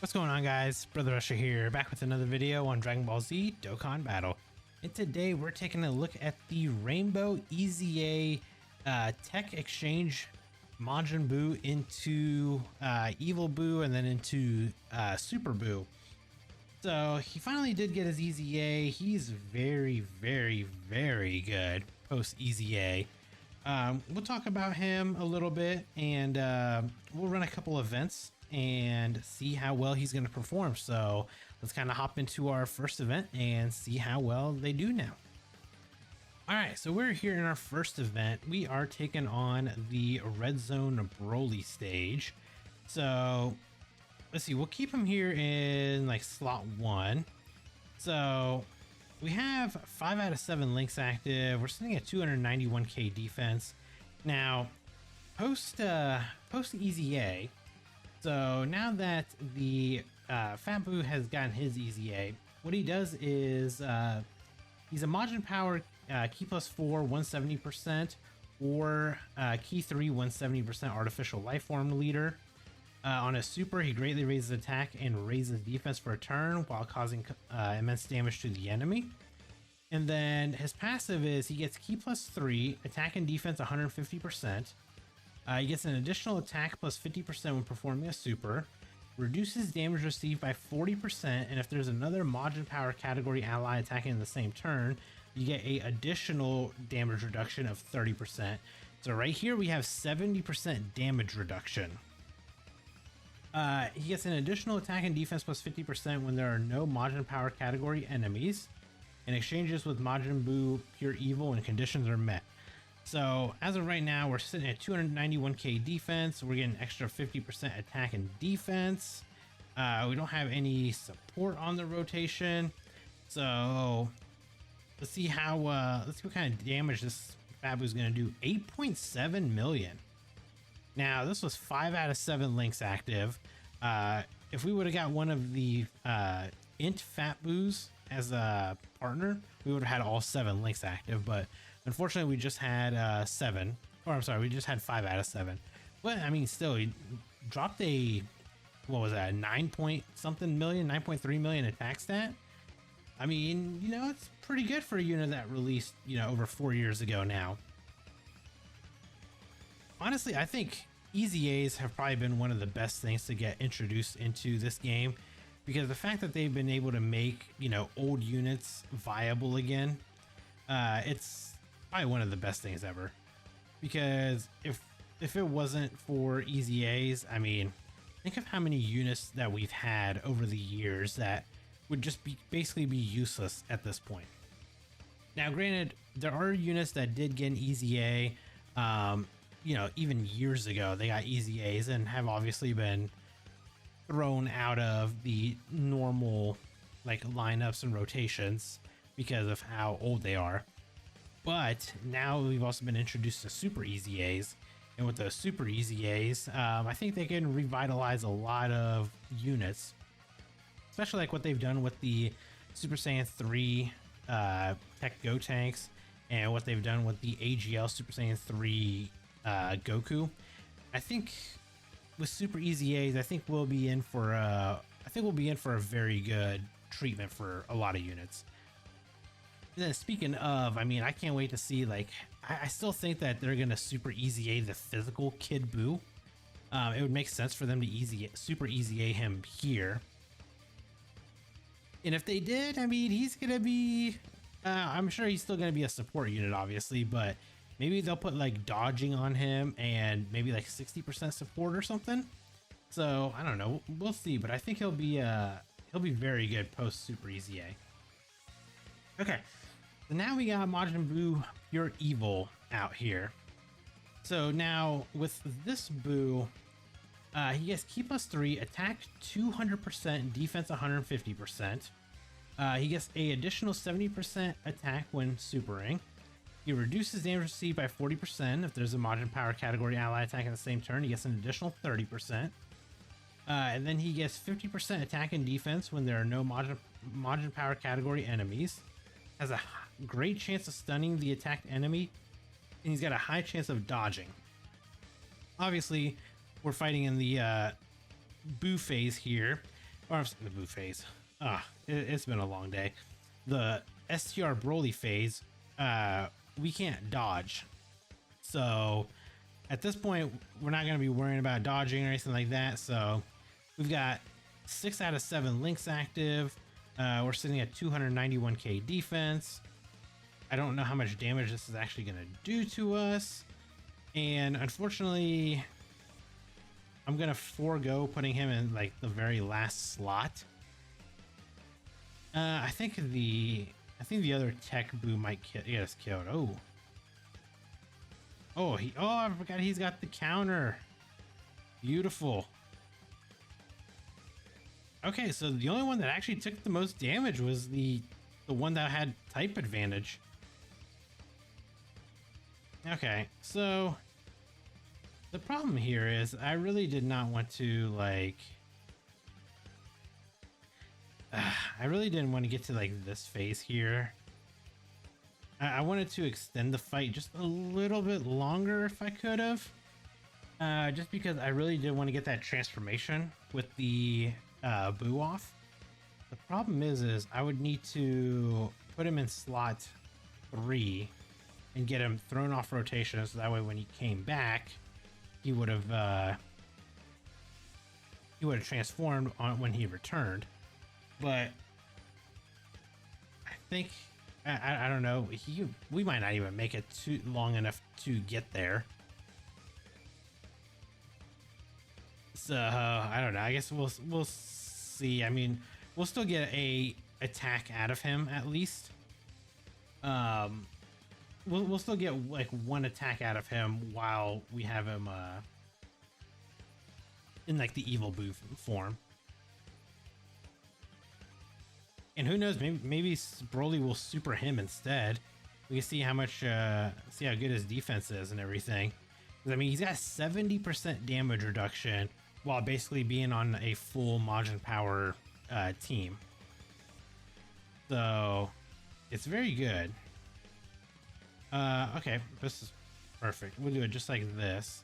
What's going on, guys? Brother Usher here, back with another video on Dragon Ball Z Dokkan Battle. And today we're taking a look at the Rainbow EZA tech exchange MAJIN BUU into Evil BUU and then into Super BUU. So he finally did get his EZA. He's very, very, very good post EZA. We'll talk about him a little bit, and we'll run a couple events and see how well he's going to perform. So let's kind of hop into our first event and see how well they do now. All right, so we're here in our first event. We are taking on the Red Zone Broly stage. So let's see, we'll keep him here in like slot 1. So we have 5 out of 7 links active. We're sitting at 291k defense. Now, post EZA, so now that the Fat Buu has gotten his EZA, what he does is he's a Majin Power Key plus 4 170% or Key 3 170% Artificial Life Form leader. On a super, he greatly raises attack and raises defense for a turn while causing immense damage to the enemy. And then his passive is he gets Key plus 3, attack and defense 150%. He gets an additional attack plus 50% when performing a super, reduces damage received by 40%, and if there's another Majin Power category ally attacking in the same turn, you get a additional damage reduction of 30%. So right here we have 70% damage reduction. He gets an additional attack and defense plus 50% when there are no Majin Power category enemies, and exchanges with Majin Buu Pure Evil and conditions are met. So as of right now, we're sitting at 291k defense. We're getting extra 50% attack and defense. We don't have any support on the rotation. So let's see how, let's see what kind of damage this Fat Buu is going to do. 8.7 million. Now, this was 5 out of 7 links active. If we would have got one of the Int Fat Buus as a partner, we would have had all 7 links active, but unfortunately we just had 7, or I'm sorry, we just had 5 out of 7. But I mean, still, he dropped a, what was that, 9 point something million, 9.3 million attack stat. I mean, you know, it's pretty good for a unit that released, you know, over 4 years ago now. Honestly, I think EZAs have probably been one of the best things to get introduced into this game, because the fact that they've been able to make, you know, old units viable again, it's probably one of the best things ever. Because if it wasn't for EZAs, I mean, think of how many units that we've had over the years that would just be basically be useless at this point. Now, granted, there are units that did get an EZA, you know, even years ago they got EZAs and have obviously been thrown out of the normal like lineups and rotations because of how old they are. But now we've also been introduced to super EZAs, and with those super EZAs, I think they can revitalize a lot of units, especially like what they've done with the Super Saiyan 3 TEQ tanks, and what they've done with the AGL Super Saiyan 3 Goku. I think with super EZAs, I think we'll be in for a very good treatment for a lot of units. And then speaking of, I mean, I can't wait to see, like, I still think that they're gonna super EZA the physical Kid Buu. It would make sense for them to super EZA him here. And if they did, I mean, he's gonna be, I'm sure he's still gonna be a support unit, obviously, but maybe they'll put like dodging on him and maybe like 60% support or something. So I don't know, we'll see, but I think he'll be very good post super EZA. Okay, so now we got Majin Buu Pure Evil out here. So now with this Buu, he gets Key plus 3, attack 200%, defense 150%. He gets a additional 70% attack when supering. He reduces damage received by 40%. If there's a Majin Power category ally attacking the same turn, he gets an additional 30%. And then he gets 50% attack and defense when there are no Majin Power category enemies. Has a great chance of stunning the attacked enemy, and he's got a high chance of dodging. Obviously, we're fighting in the Buu phase here. Or I'm saying the BUU phase. It's been a long day. The STR Broly phase, we can't dodge. So at this point, we're not going to be worrying about dodging or anything like that. So we've got 6 out of 7 links active. We're sitting at 291k defense. I don't know how much damage this is actually going to do to us. And unfortunately, I'm going to forego putting him in like the very last slot. I think the other tech BUU might get us killed. Oh, I forgot he's got the counter. Beautiful. Okay, so the only one that actually took the most damage was the one that had type advantage. Okay, so the problem here is I really did not want to like I really didn't want to get to like this phase here. I wanted to extend the fight just a little bit longer if I could have. Just because I really did want to get that transformation with the BUU off. The problem is I would need to put him in slot 3 and get him thrown off rotation, so that way when he came back, he would have transformed on when he returned. But I think I don't know, we might not even make it too long enough to get there. So I don't know. I guess we'll see. I mean, we'll still get a attack out of him at least. We'll still get like one attack out of him while we have him in like the evil BUU form. And who knows, maybe Broly will super him instead. We can see how much see how good his defense is and everything. I mean, he's got 70% damage reduction while basically being on a full Majin power team. So it's very good. Okay, this is perfect. We'll do it just like this.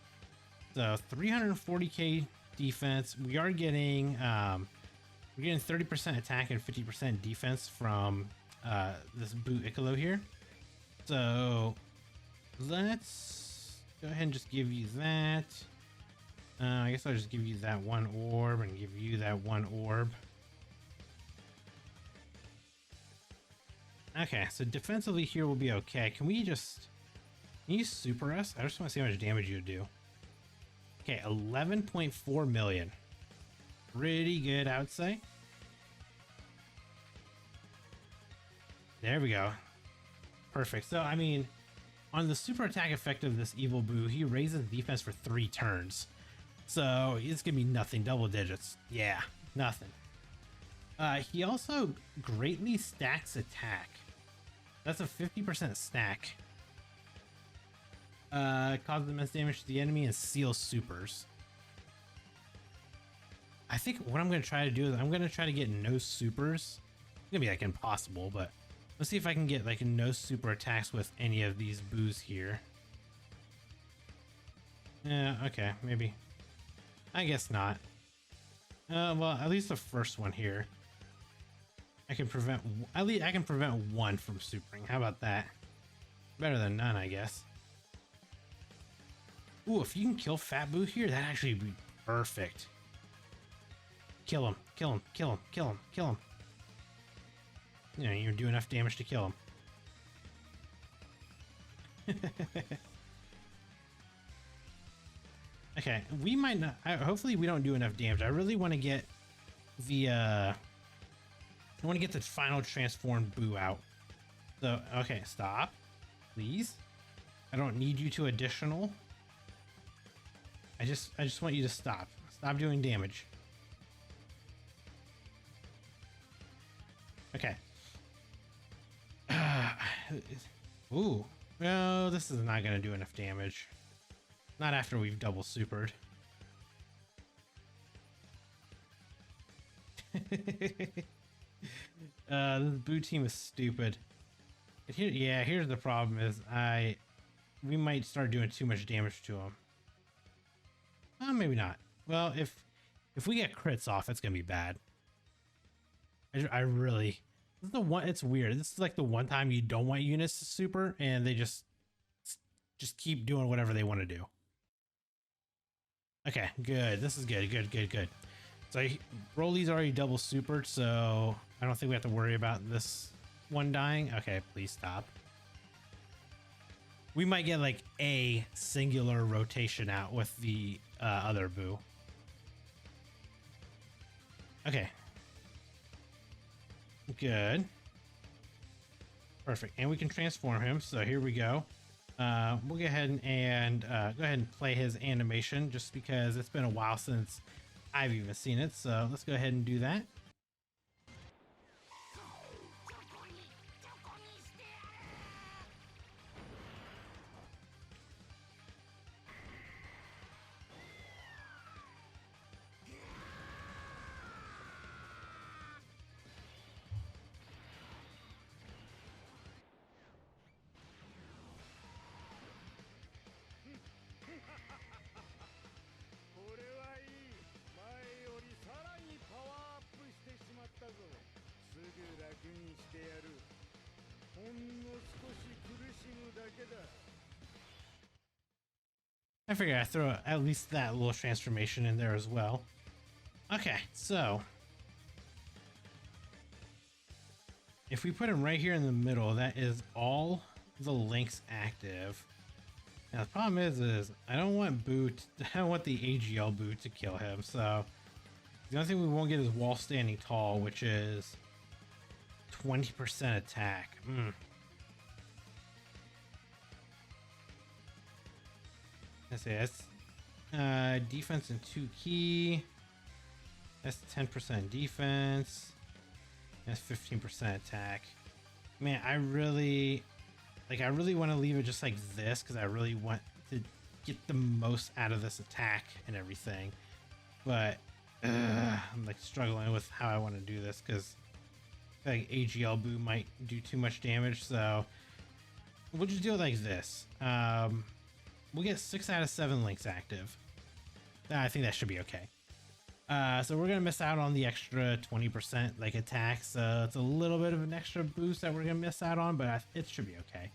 So 340k defense. We are getting we're getting 30% attack and 50% defense from this BUU Piccolo here. So let's go ahead and just give you that. I guess I'll just give you that one orb and give you that one orb. Okay, so defensively here will be okay. Can you super us? I just want to see how much damage you do. Okay, 11.4 million. Pretty good, I would say. There we go. Perfect. So, I mean, on the super attack effect of this evil BUU, he raises defense for 3 turns. So, it's going to be nothing. Double digits. Yeah, nothing. He also greatly stacks attack. That's a 50% stack. Causes immense damage to the enemy and seals supers. I think what I'm going to try to do is I'm going to try to get no supers. It's going to be like impossible, but let's see if I can get like no super attacks with any of these BUUs here. Yeah, okay, maybe. I guess not. Well, at least the first one here. I can prevent, at least I can prevent one from supering. How about that? Better than none, I guess. Ooh, if you can kill Fat BUU here, that'd actually be perfect. Kill him, kill him, kill him, kill him, kill him. You know, you do enough damage to kill him. Okay, we might not, hopefully we don't do enough damage. I really want to get the, I want to get the final transformed BUU out. So, okay, stop, please. I don't need you to additional. I just want you to stop. Stop doing damage. Okay. Ooh. No, this is not going to do enough damage. Not after we've double supered. This BUU team is stupid. But here, yeah, here's the problem is we might start doing too much damage to him. Maybe not. Well, if we get crits off, it's gonna be bad. I really, this is the one, it's weird. This is like the one time you don't want units to super and they just keep doing whatever they want to do. Okay, good. This is good. Good. So Broly's already double supered, so I don't think we have to worry about this one dying. Okay, please stop. We might get like a singular rotation out with the other BUU. Okay. Good. Perfect. And we can transform him. So here we go. We'll go ahead and go ahead and play his animation just because it's been a while since I've even seen it. So let's go ahead and do that. I figured I'd throw at least that little transformation in there as well. Okay, so if we put him right here in the middle, that is all the links active. Now the problem is I don't want BUU I don't want the AGL BUU to kill him. So the only thing we won't get is wall standing tall, which is 20% attack. Let's see, that's defense and 2 key. That's 10% defense. That's 15% attack. Man, I really want to leave it just like this because I really want to get the most out of this attack and everything. But I'm like struggling with how I want to do this because like AGL BUU might do too much damage. So we'll just do it like this. We'll get 6 out of 7 links active. I think that should be okay. So we're gonna miss out on the extra 20% like attack. So it's a little bit of an extra boost that we're gonna miss out on, but it should be okay.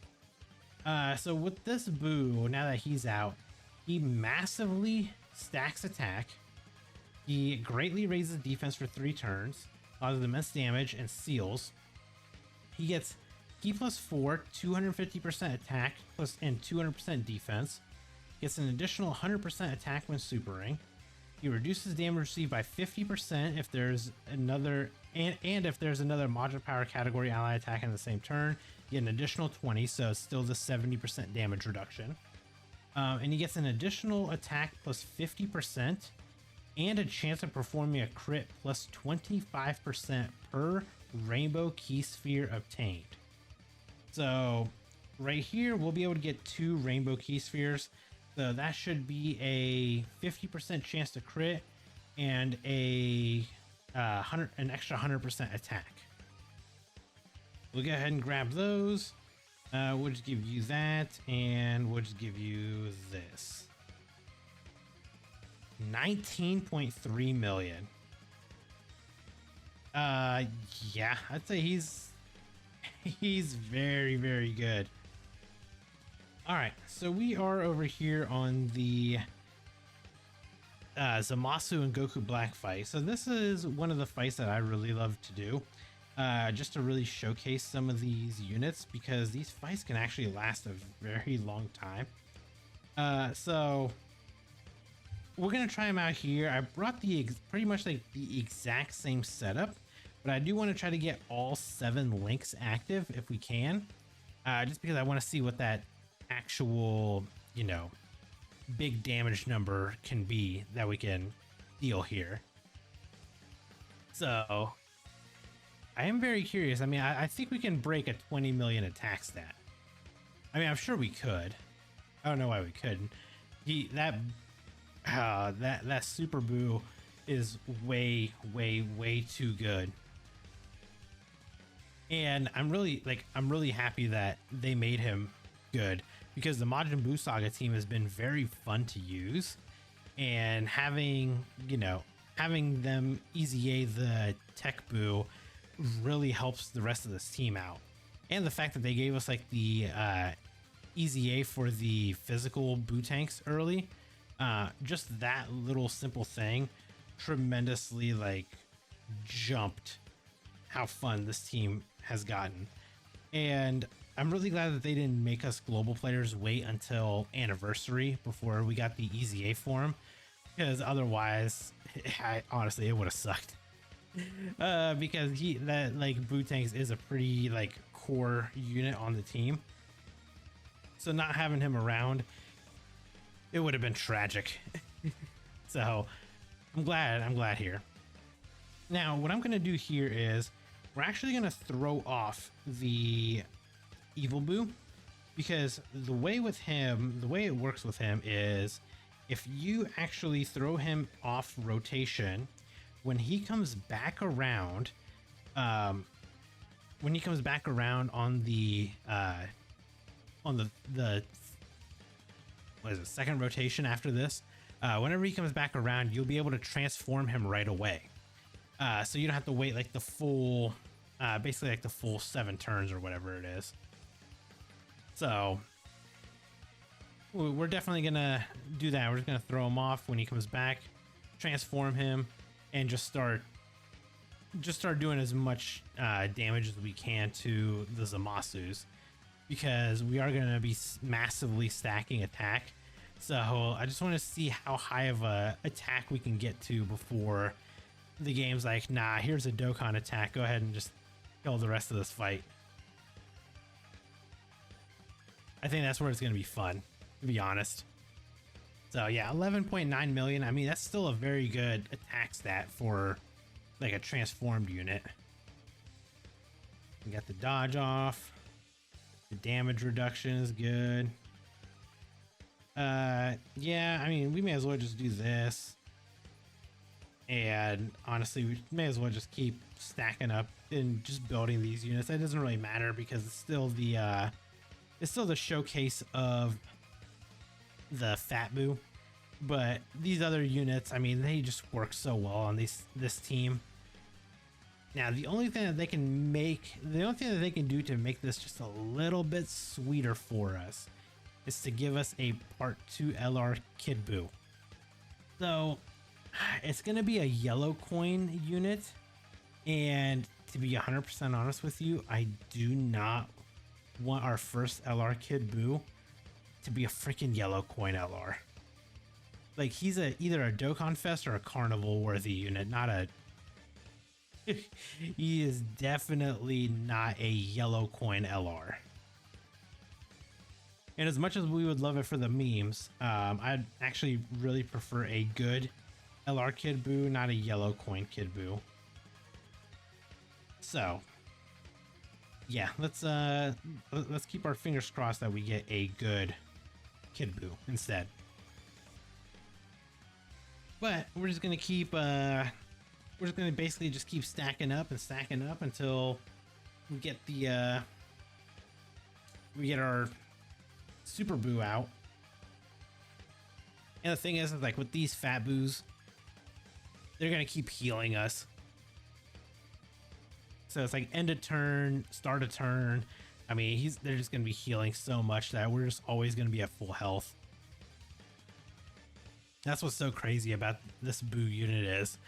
So with this BUU, now that he's out, he massively stacks attack. He greatly raises defense for 3 turns, causes immense damage, and seals. He gets Key plus 4, 250% attack and 200% defense. Gets an additional 100% attack when supering. He reduces damage received by 50% if there's another and if there's another Majin power category ally attack in the same turn. You get an additional 20, so it's still the 70% damage reduction. And he gets an additional attack plus 50% and a chance of performing a crit plus 25% per rainbow key sphere obtained. So right here, we'll be able to get 2 rainbow key spheres. So that should be a 50% chance to crit and an extra 100% attack. We'll go ahead and grab those. We'll just give you that, and we'll just give you this. 19.3 million. Yeah, I'd say he's very, very good. All right, so we are over here on the Zamasu and Goku Black fight. So this is one of the fights that I really love to do, just to really showcase some of these units, because these fights can actually last a very long time. So we're gonna try them out here. I brought pretty much like the exact same setup, but I do want to try to get all 7 links active if we can, just because I want to see what that actual, you know, big damage number can be that we can deal here. So I am very curious. I mean, I think we can break a 20 million attack stat. I mean, I'm sure we could. I don't know why we couldn't. That Super BUU is way too good. And I'm really happy that they made him good, because the Majin Buu Saga team has been very fun to use, and having them EZA the TEQ BUU really helps the rest of this team out. And the fact that they gave us like the EZA for the physical BUU tanks early, just that little simple thing tremendously like jumped how fun this team has gotten. And I'm really glad that they didn't make us global players wait until anniversary before we got the EZA for him, because otherwise, honestly, it would have sucked. Because that like BUU tanks is a pretty like core unit on the team, so not having him around, it would have been tragic. So I'm glad here. Now what I'm gonna do here is we're actually gonna throw off the evil BUU, because the way it works with him is if you actually throw him off rotation, when he comes back around, on the what is it, second rotation after this, whenever he comes back around, you'll be able to transform him right away. So you don't have to wait like the full, basically like the full 7 turns or whatever it is. So we're definitely gonna do that. We're just gonna throw him off when he comes back, transform him, and just start doing as much damage as we can to the Zamasus, because we are going to be massively stacking attack. So I just want to see how high of a attack we can get to before the game's like, nah, here's a Dokkan attack, go ahead and just kill the rest of this fight. I think that's where it's going to be fun, to be honest. So yeah, 11.9 million. I mean, that's still a very good attack stat for like a transformed unit. We got the dodge off. The damage reduction is good. Yeah, I mean, we may as well just do this. And honestly, we may as well just keep stacking up and just building these units. That doesn't really matter because it's still the showcase of the fat BUU. But these other units, I mean, they just work so well on this team. Now, the only thing that they can do to make this just a little bit sweeter for us is to give us a Part 2 LR Kid BUU. So it's going to be a yellow coin unit, and to be 100% honest with you, I do not want our first LR Kid BUU to be a freaking yellow coin LR. Like, he's either a Dokkan Fest or a Carnival worthy unit, not a he is definitely not a yellow coin LR. And as much as we would love it for the memes, I'd actually really prefer a good LR Kid BUU, not a yellow coin Kid BUU. So yeah, let's keep our fingers crossed that we get a good Kid BUU instead. But we're just gonna basically just keep stacking up until we get our super BUU out. And the thing is like with these fat BUUs, they're gonna keep healing us. So it's like end of turn, start of turn. I mean, they're just gonna be healing so much that we're just always gonna be at full health. That's what's so crazy about this BUU unit is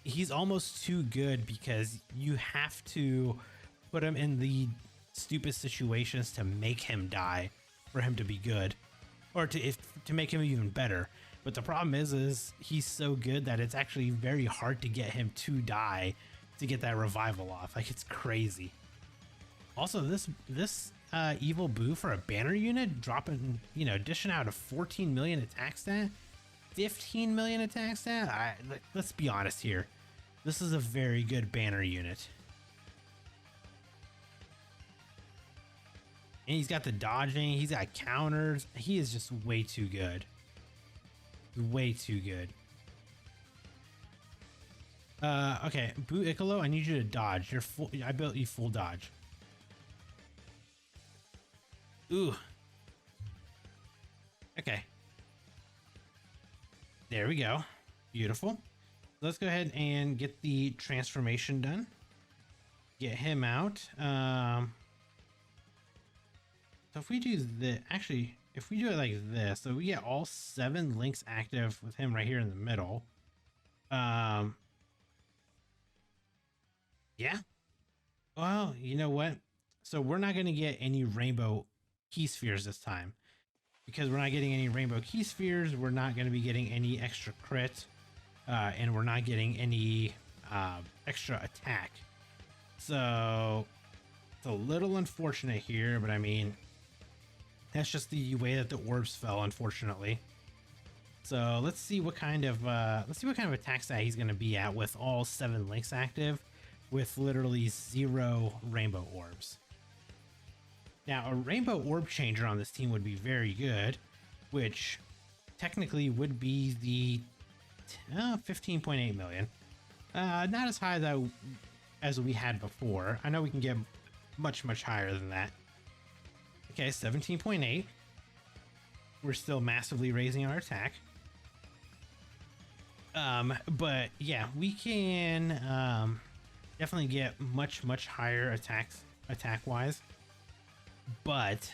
he's almost too good, because you have to put him in the stupid situations to make him die for him to be good, or to make him even better. But the problem is he's so good that it's actually very hard to get him to die to get that revival off. Like, it's crazy. Also, this evil BUU for a banner unit, dropping, dishing out a 14 million attack stat, 15 million attack stat. Let's be honest here. This is a very good banner unit. And he's got the dodging, he's got counters. He is just way too good. Way too good. Okay, BUU Icolo, I need you to dodge. I built you full dodge. Ooh. Okay. There we go. Beautiful. Let's go ahead and get the transformation done. Get him out. So if we do the, actually, if we do it like this, so we get all 7 links active with him right here in the middle. Yeah. Well, you know what? So we're not going to get any rainbow key spheres this time. Because we're not getting any rainbow key spheres, we're not going to be getting any extra crit. And we're not getting any extra attack. So it's a little unfortunate here, but I mean, that's just the way that the orbs fell, unfortunately. So let's see what kind of attack stat he's going to be at with all 7 links active, with literally 0 rainbow orbs. Now, a rainbow orb changer on this team would be very good, which technically would be the 15.8 million. Not as high though as we had before. I know we can get much higher than that. Okay, 17.8. We're still massively raising our attack. But yeah, we can definitely get much higher attack wise. But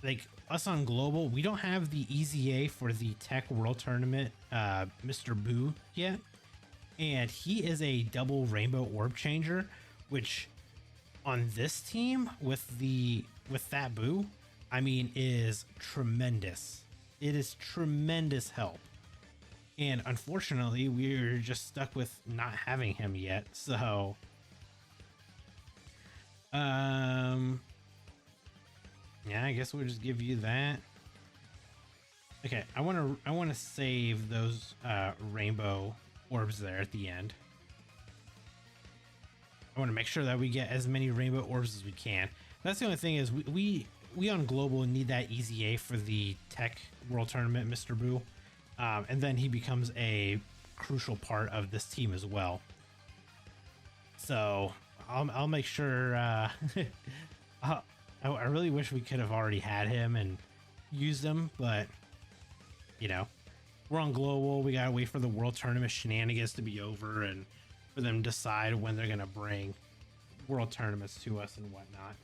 like us on global, we don't have the EZA for the TEQ World Tournament, Mr. BUU yet, and he is a double rainbow orb changer, which on this team with that BUU, I mean, is tremendous. It is tremendous help, and unfortunately, we're just stuck with not having him yet. So, yeah, I guess we'll just give you that. Okay, I want to save those rainbow orbs there at the end. I want to make sure that we get as many rainbow orbs as we can. That's the only thing is we on global need that EZA for the TEQ World Tournament, Mr. BUU, and then he becomes a crucial part of this team as well. So I'll make sure. I really wish we could have already had him and used him, but you know, we're on global. We gotta wait for the World Tournament shenanigans to be over and for them to decide when they're gonna bring World Tournaments to us and whatnot.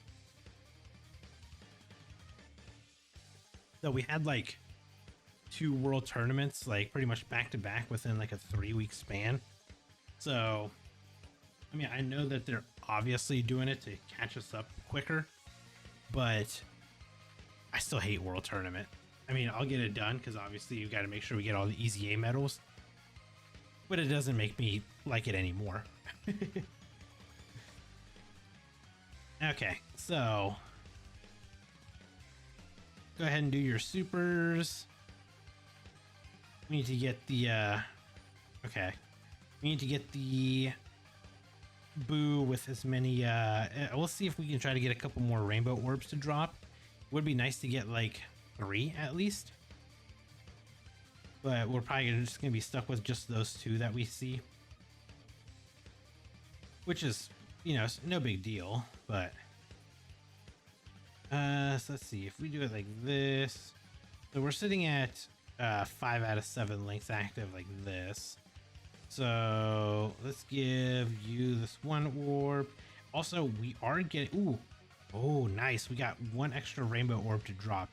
So we had like 2 World Tournaments, like pretty much back to back within like a 3-week span. So, I mean, I know that they're obviously doing it to catch us up quicker, but I still hate World Tournament. I mean, I'll get it done because obviously you've got to make sure we get all the EZA medals, but it doesn't make me like it anymore. Okay, so go ahead and do your supers. We need to get the okay, we need to get the BUU with as many we'll see if we can try to get a couple more rainbow orbs to drop. Would be nice to get like 3 at least, but we're probably just gonna be stuck with just those 2 that we see, which is, you know, no big deal. But so let's see if we do it like this. So we're sitting at 5 out of 7 links active like this. So let's give you this 1 orb. Also, we are getting, oh nice, we got 1 extra rainbow orb to drop.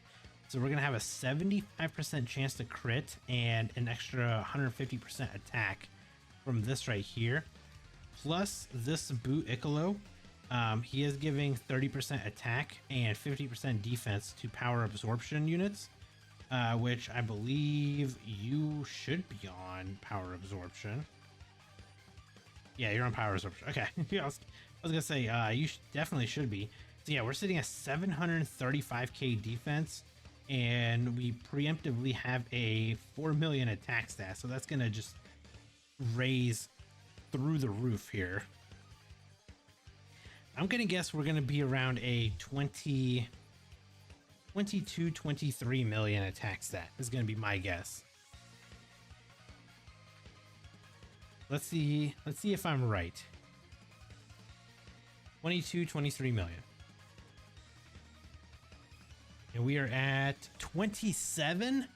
So we're gonna have a 75% chance to crit and an extra 150% attack from this right here. Plus this BUU Icolo, he is giving 30% attack and 50% defense to power absorption units, which I believe you should be on power absorption. Yeah, you're on power absorption. Okay, I was gonna say you definitely should be. So yeah, we're sitting at 735k defense, and we preemptively have a 4 million attack stat. So that's gonna just raise through the roof here. I'm gonna guess we're gonna be around a 22, 23 million attack stat is gonna be my guess. Let's see if I'm right. 22, 23 million. And we are at 27.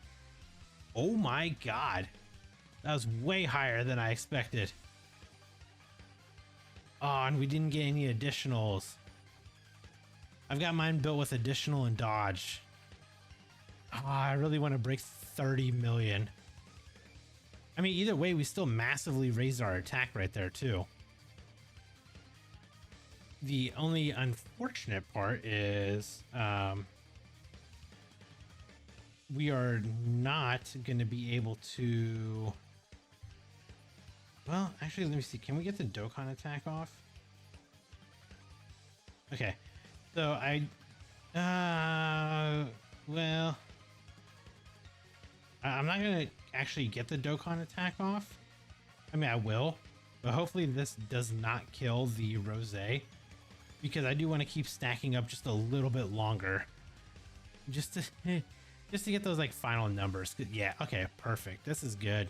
Oh my god. That was way higher than I expected. Oh, and we didn't get any additionals. I've got mine built with additional and dodge. Oh, I really want to break 30 million. I mean, either way, we still massively raised our attack right there, too. The only unfortunate part is we are not going to be able to... Well, actually, let me see. Can we get the Dokkan attack off? Okay. So well, I'm not going to actually get the Dokkan attack off. I mean, I will, but hopefully this does not kill the Rosé, because I do want to keep stacking up just a little bit longer, just to get those like final numbers. Yeah, okay, perfect. This is good.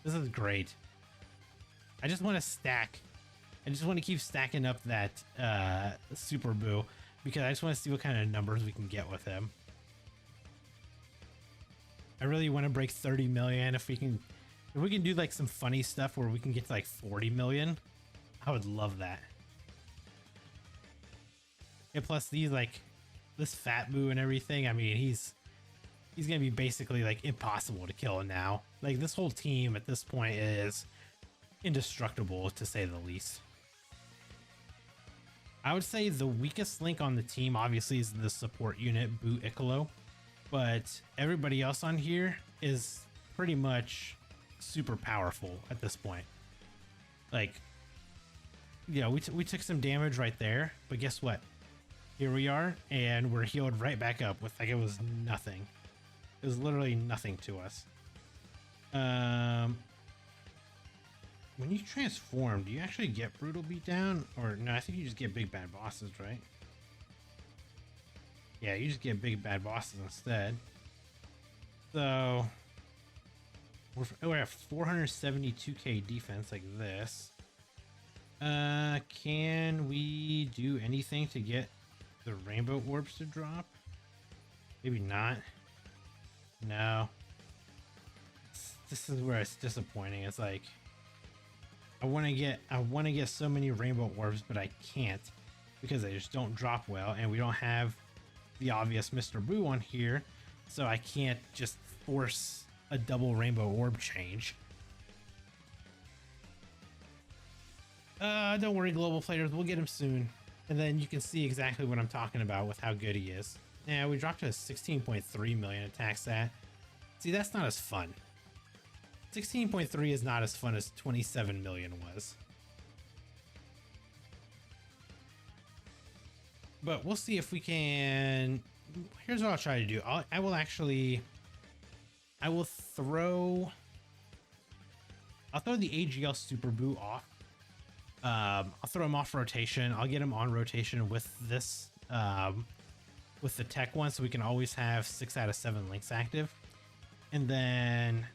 This is great. I just want to stack. I just want to keep stacking up that Super BUU, because I just want to see what kind of numbers we can get with him. I really want to break 30 million. If we can do like some funny stuff where we can get to like 40 million, I would love that. And plus these like this fat BUU and everything, I mean, he's gonna be basically like impossible to kill now. Like this whole team at this point is indestructible, to say the least. I would say the weakest link on the team obviously is the support unit, BUU Icolo, but everybody else on here is pretty much super powerful at this point. Like, yeah, we took some damage right there, but guess what? Here we are, and we're healed right back up with like it was nothing. It was literally nothing to us. When you transform, do you actually get brutal beatdown? Or no, I think you just get big bad bosses, right? Yeah, you just get big bad bosses instead. So we're at 472k defense like this. Can we do anything to get the rainbow orbs to drop? Maybe not. No. This is where it's disappointing. It's like I want to get so many rainbow orbs, but I can't because they just don't drop well, and we don't have the obvious Mr. BUU on here, so I can't just force a double rainbow orb change. Don't worry, global players, we'll get him soon, and then you can see exactly what I'm talking about with how good he is. Yeah, we dropped to a 16.3 million attack stat. See, that's not as fun. 16.3 is not as fun as 27 million was. But we'll see if we can. Here's what I'll try to do. I will throw the AGL Super BUU off. I'll throw him off rotation. I'll get him on rotation with this, with the tech one, so we can always have 6 out of 7 links active. And then,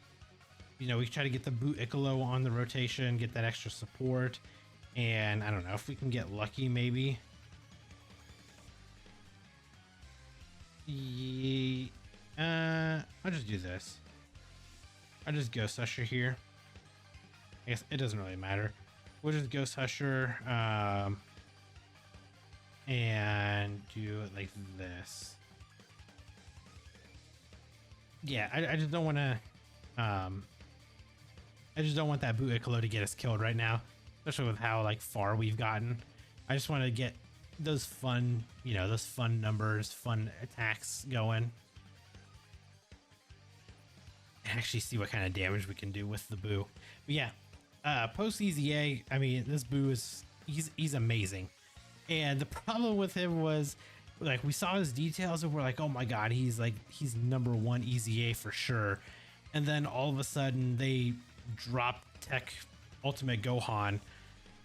you know, we can try to get the BUU Icolo on the rotation, get that extra support, and I don't know if we can get lucky, maybe. I'll just do this. I'll just Ghost Usher here. I guess it doesn't really matter. We'll just Ghost Usher, and do it like this. Yeah, I just don't want to, I just don't want that BUU Icolo to get us killed right now, especially with how like far we've gotten. I just want to get those fun, you know, those fun numbers, fun attacks going. And actually see what kind of damage we can do with the BUU. But yeah, post EZA, I mean, this BUU is, he's amazing. And the problem with him was, like, we saw his details and we're like, oh my god, he's #1 EZA for sure. And then all of a sudden they dropped TEQ Ultimate Gohan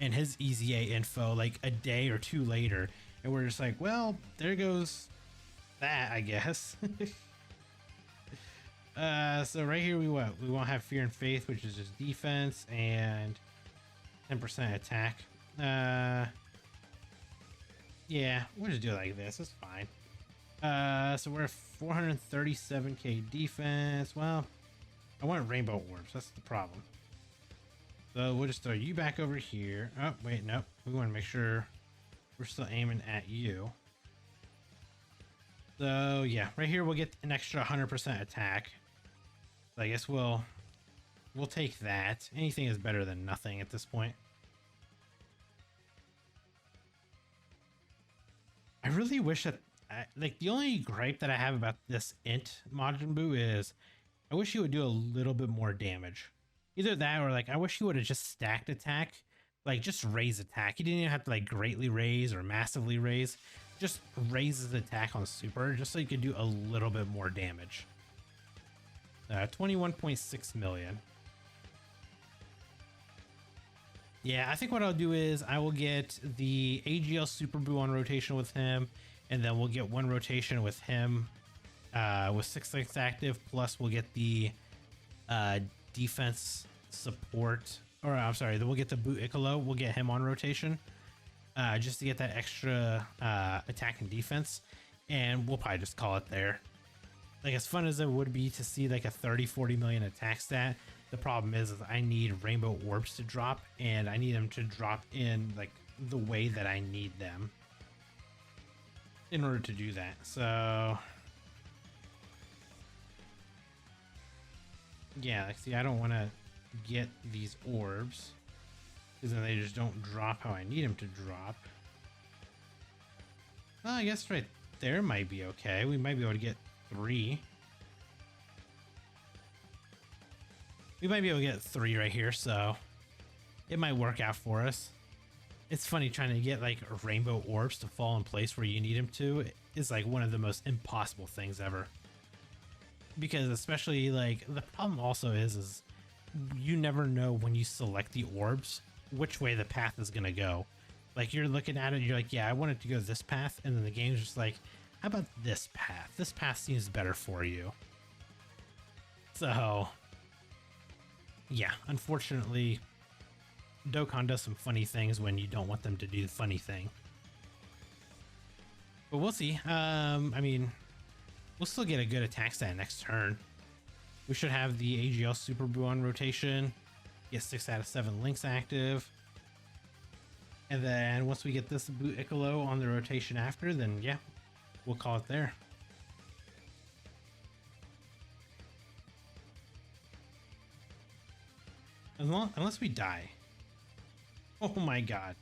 and his EZA info like a day or two later, and we're just like, well, there goes that, I guess. So right here we won't have Fear and Faith, which is just defense and 10% attack. Yeah, we'll just do it like this. It's fine. So we're at 437k defense. Well, I want rainbow orbs. That's the problem. So we'll just throw you back over here. Oh, wait, nope. We want to make sure we're still aiming at you. So yeah, right here we'll get an extra 100% attack. So I guess we'll take that. Anything is better than nothing at this point. I really wish that, like, the only gripe that I have about this int Majin Buu is I wish he would do a little bit more damage. Either that or like I wish he would have just stacked attack, like just raise attack. He didn't even have to like greatly raise or massively raise. Just raise his attack on super just so you could do a little bit more damage. 21.6 million. Yeah, I think what I'll do is I will get the AGL Super Buu on rotation with him, and then we'll get one rotation with him with 6 links active, plus we'll get the defense support, or I'm sorry, then we'll get the BUU. We'll get him on rotation just to get that extra attack and defense, and we'll probably just call it there. Like, as fun as it would be to see like a 30-40 million attack stat, the problem is I need rainbow orbs to drop, and I need them to drop in like the way that I need them in order to do that. So yeah, like, see, I don't want to get these orbs because then they just don't drop how I need them to drop. Well, I guess right there might be okay. We might be able to get 3. We might be able to get 3 right here, so it might work out for us. It's funny trying to get like rainbow orbs to fall in place where you need them to is like one of the most impossible things ever. Because especially like the problem also is you never know when you select the orbs which way the path is gonna go. Like, you're looking at it, you're like, yeah, I want it to go this path, and then the game's just like, how about this path? This path seems better for you. So yeah, unfortunately, Dokkan does some funny things when you don't want them to do the funny thing. But we'll see. I mean, we'll still get a good attack stat next turn. We should have the AGL Super Buu on rotation. Get 6 out of 7 links active. And then once we get this BUU on the rotation after, then yeah, we'll call it there. Unless we die. Oh my god.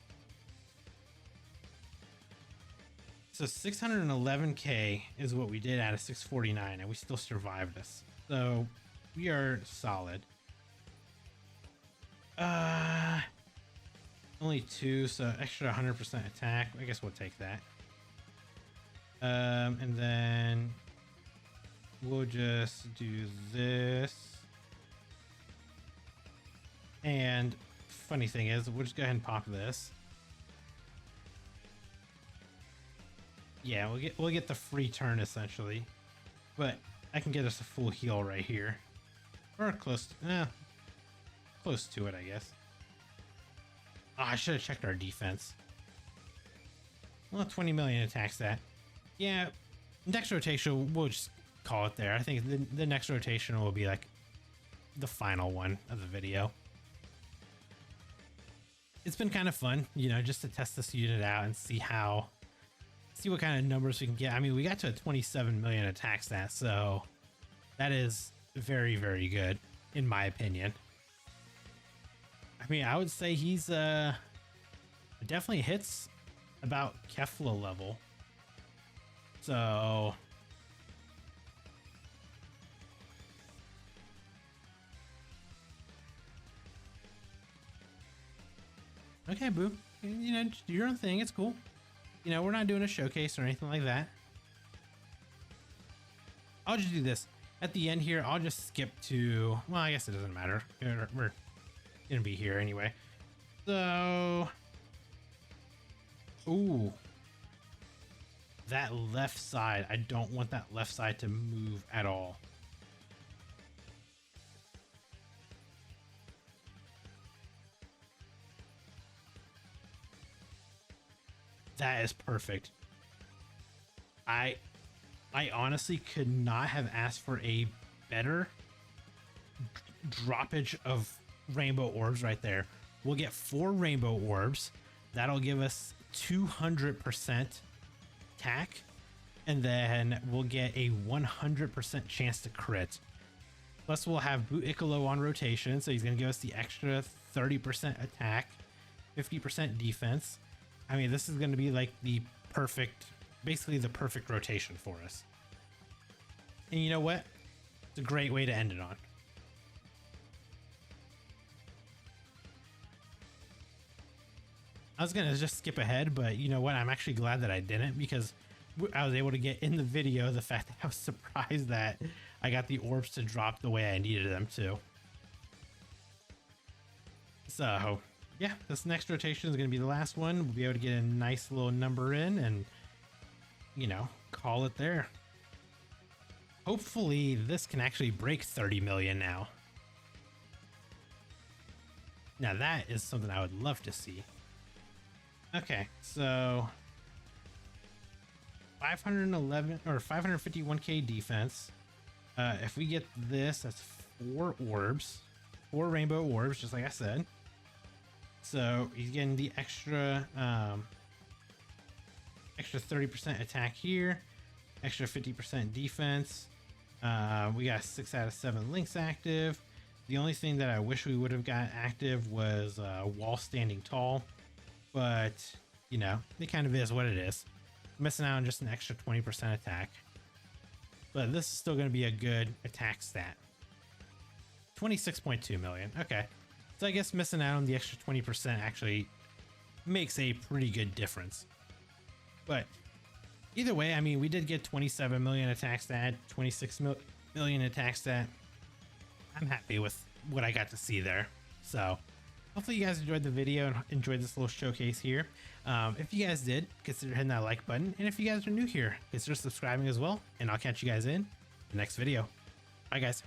So 611k is what we did out of 649, and we still survived this. So we are solid. Only 2, so extra 100% attack. I guess we'll take that. And then we'll just do this. And funny thing is, we'll just go ahead and pop this. Yeah, we'll get the free turn essentially, but I can get us a full heal right here, or close to it, I guess. Oh, I should have checked our defense. Well, 20 million attack stat. Yeah, next rotation we'll just call it there. I think the next rotation will be like the final one of the video. It's been kind of fun, you know, just to test this unit out and see what kind of numbers we can get. I mean, we got to a 27 million attack stat, so that is very, very good in my opinion. I mean, I would say he's definitely hits about Kefla level. So okay, Boo, you know, just do your own thing. It's cool. You know, we're not doing a showcase or anything like that. I'll just do this at the end here. I'll just skip to, well, I guess it doesn't matter. We're gonna be here anyway. So, ooh, that left side, I don't want that left side to move at all. That is perfect. I honestly could not have asked for a better droppage of rainbow orbs right there. We'll get 4 rainbow orbs. That'll give us 200% attack, and then we'll get a 100% chance to crit. Plus we'll have BUU on rotation, so he's going to give us the extra 30% attack, 50% defense. I mean, this is going to be like the perfect, basically the perfect rotation for us. And you know what? It's a great way to end it on. I was going to just skip ahead, but you know what? I'm actually glad that I didn't, because I was able to get in the video the fact that I was surprised that I got the orbs to drop the way I needed them to. So yeah, this next rotation is going to be the last one. We'll be able to get a nice little number in and, you know, call it there. Hopefully this can actually break 30 million now. Now that is something I would love to see. Okay, so 511 or 551k defense. If we get this, that's 4 orbs, 4 rainbow orbs, just like I said. So he's getting the extra 30% attack here, extra 50% defense. We got 6 out of 7 links active. The only thing that I wish we would have got active was wall standing tall, but you know, it kind of is what it is. Missing out on just an extra 20% attack, but this is still going to be a good attack stat. 26.2 million. Okay, so I guess missing out on the extra 20% actually makes a pretty good difference. But either way, I mean, we did get 27 million attack stat, 26 million attack stat. I'm happy with what I got to see there. So hopefully you guys enjoyed the video and enjoyed this little showcase here. If you guys did, consider hitting that like button. And if you guys are new here, consider subscribing as well. And I'll catch you guys in the next video. Bye guys.